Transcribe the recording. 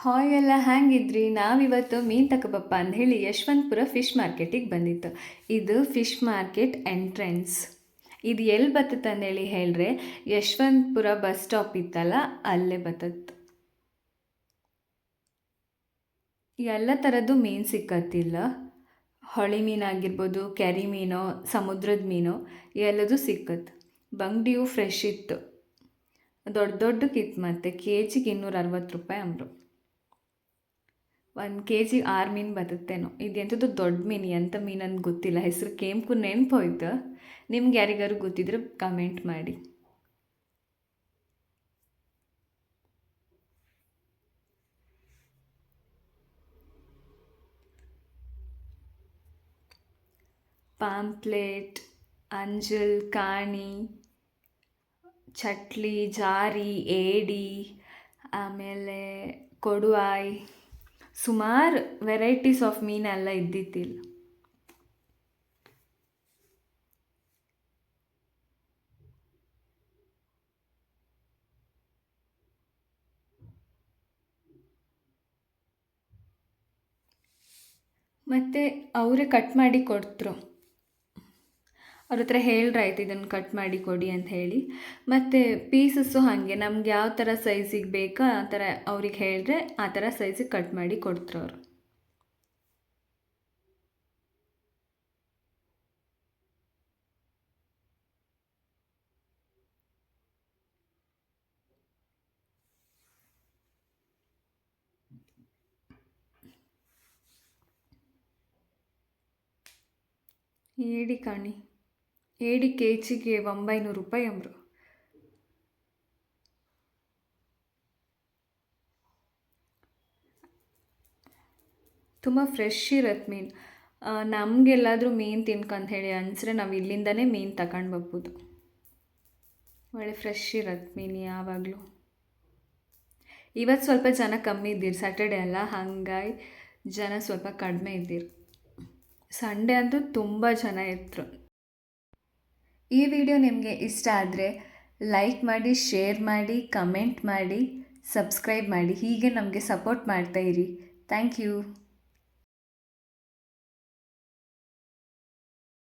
Hi ಎಲ್ಲ ಹ್ಯಾಂಗಿದ್ರಿ? ನಾವಿವತ್ತು ಮೀನು ತಗೋಬಪ್ಪ ಅಂತ ಹೇಳಿ ಯಶವಂತಪುರ ಫಿಶ್ ಮಾರ್ಕೆಟಿಗೆ ಬಂದಿತ್ತು. ಇದು ಫಿಶ್ ಮಾರ್ಕೆಟ್ ಎಂಟ್ರೆನ್ಸ್. ಇದು ಎಲ್ಲಿ ಬರ್ತದೆ ಅಂದೇಳಿ ಹೇಳ್ರೆ ಯಶವಂತಪುರ ಬಸ್ ಸ್ಟಾಪ್ ಇತ್ತಲ್ಲ, ಅಲ್ಲೇ ಬರ್ತದೆ. ಎಲ್ಲ ಥರದ್ದು ಮೀನು ಸಿಕ್ಕತ್ತಿಲ್ಲ. ಹೊಳೆ ಮೀನಾಗಿರ್ಬೋದು, ಕೆರೆ ಮೀನು, ಸಮುದ್ರದ ಮೀನು ಎಲ್ಲದೂ ಸಿಕ್ಕತ್ತೆ. ಬಂಗಡಿಯು ಫ್ರೆಶ್ ಇತ್ತು, ದೊಡ್ಡ ದೊಡ್ಡಕ್ಕಿತ್ತು. ಮತ್ತು ಕೆ ಜಿಗೆ 260 ರೂಪಾಯಿ ಅಂದರು. 1 ಕೆ ಜಿಗೆ 6 ಮೀನು ಬರುತ್ತೇನೋ. ಇದು ಎಂಥದ್ದು ದೊಡ್ಡ ಮೀನು, ಎಂಥ ಮೀನು ಅಂತ ಗೊತ್ತಿಲ್ಲ. ಹೆಸರು ಕೇಂಪು ನೆನಪು ಹೋಯ್ತು. ನಿಮ್ಗೆ ಯಾರಿಗಾರು ಗೊತ್ತಿದ್ರೆ ಕಮೆಂಟ್ ಮಾಡಿ. ಪಾಂಪ್ಲೆಟ್, ಅಂಜಲ್, ಕಾಣಿ, ಚಟ್ಲಿ, ಜಾರಿ, ಏಡಿ, ಆಮೇಲೆ ಕೊಡುವಾಯ್, ಸುಮಾರು ವೆರೈಟೀಸ್ ಆಫ್ ಮೀನೆಲ್ಲ ಇದ್ದಿತ್ತಿಲ್ಲ. ಮತ್ತು ಅವರೇ ಕಟ್ ಮಾಡಿ ಕೊಡ್ತರು. ಅವ್ರ ಹತ್ರ ಹೇಳ್ರಾಯ್ತು ಇದನ್ನು ಕಟ್ ಮಾಡಿ ಕೊಡಿ ಅಂತ ಹೇಳಿ. ಮತ್ತು ಪೀಸಸ್ಸು ಹಾಗೆ ನಮ್ಗೆ ಯಾವ ಥರ ಸೈಜಿಗೆ ಬೇಕೋ ಆ ಥರ ಅವ್ರಿಗೆ ಹೇಳಿದ್ರೆ ಆ ಥರ ಸೈಜಿಗೆ ಕಟ್ ಮಾಡಿ ಕೊಡ್ತರು ಅವರು. ಏಡಿ ಕಾಣಿ, ಏಡಿ ಕೆ ಜಿಗೆ 900 ರೂಪಾಯಿ ಅಂದರು. ತುಂಬ ಫ್ರೆಶ್ ಇರತ್ತೆ ಮೀನು. ನಮಗೆಲ್ಲಾದರೂ ಮೀನು ತಿನ್ಕಂತ ಹೇಳಿ ಅನಿಸ್ರೆ ನಾವು ಇಲ್ಲಿಂದನೇ ಮೀನು ತಗೊಂಡು ಬರ್ಬೋದು. ಒಳ್ಳೆ ಫ್ರೆಶ್ ಇರತ್ತೆ ಮೀನು ಯಾವಾಗಲೂ. ಇವತ್ತು ಸ್ವಲ್ಪ ಜನ ಕಮ್ಮಿ ಇದ್ದೀರಿ, ಸ್ಯಾಟರ್ಡೆ ಅಲ್ಲ, ಹಾಗಾಗಿ ಜನ ಸ್ವಲ್ಪ ಕಡಿಮೆ ಇದ್ದೀರಿ. ಸಂಡೇ ಅಂತೂ ತುಂಬ ಜನ ಇದ್ರು. ಈ ವಿಡಿಯೋ ನಿಮಗೆ ಇಷ್ಟ ಆದರೆ ಲೈಕ್ ಮಾಡಿ, ಶೇರ್ ಮಾಡಿ, ಕಮೆಂಟ್ ಮಾಡಿ, ಸಬ್ಸ್ಕ್ರೈಬ್ ಮಾಡಿ. ಹೀಗೆ ನಮಗೆ ಸಪೋರ್ಟ್ ಮಾಡ್ತಾಯಿರಿ. Thank you.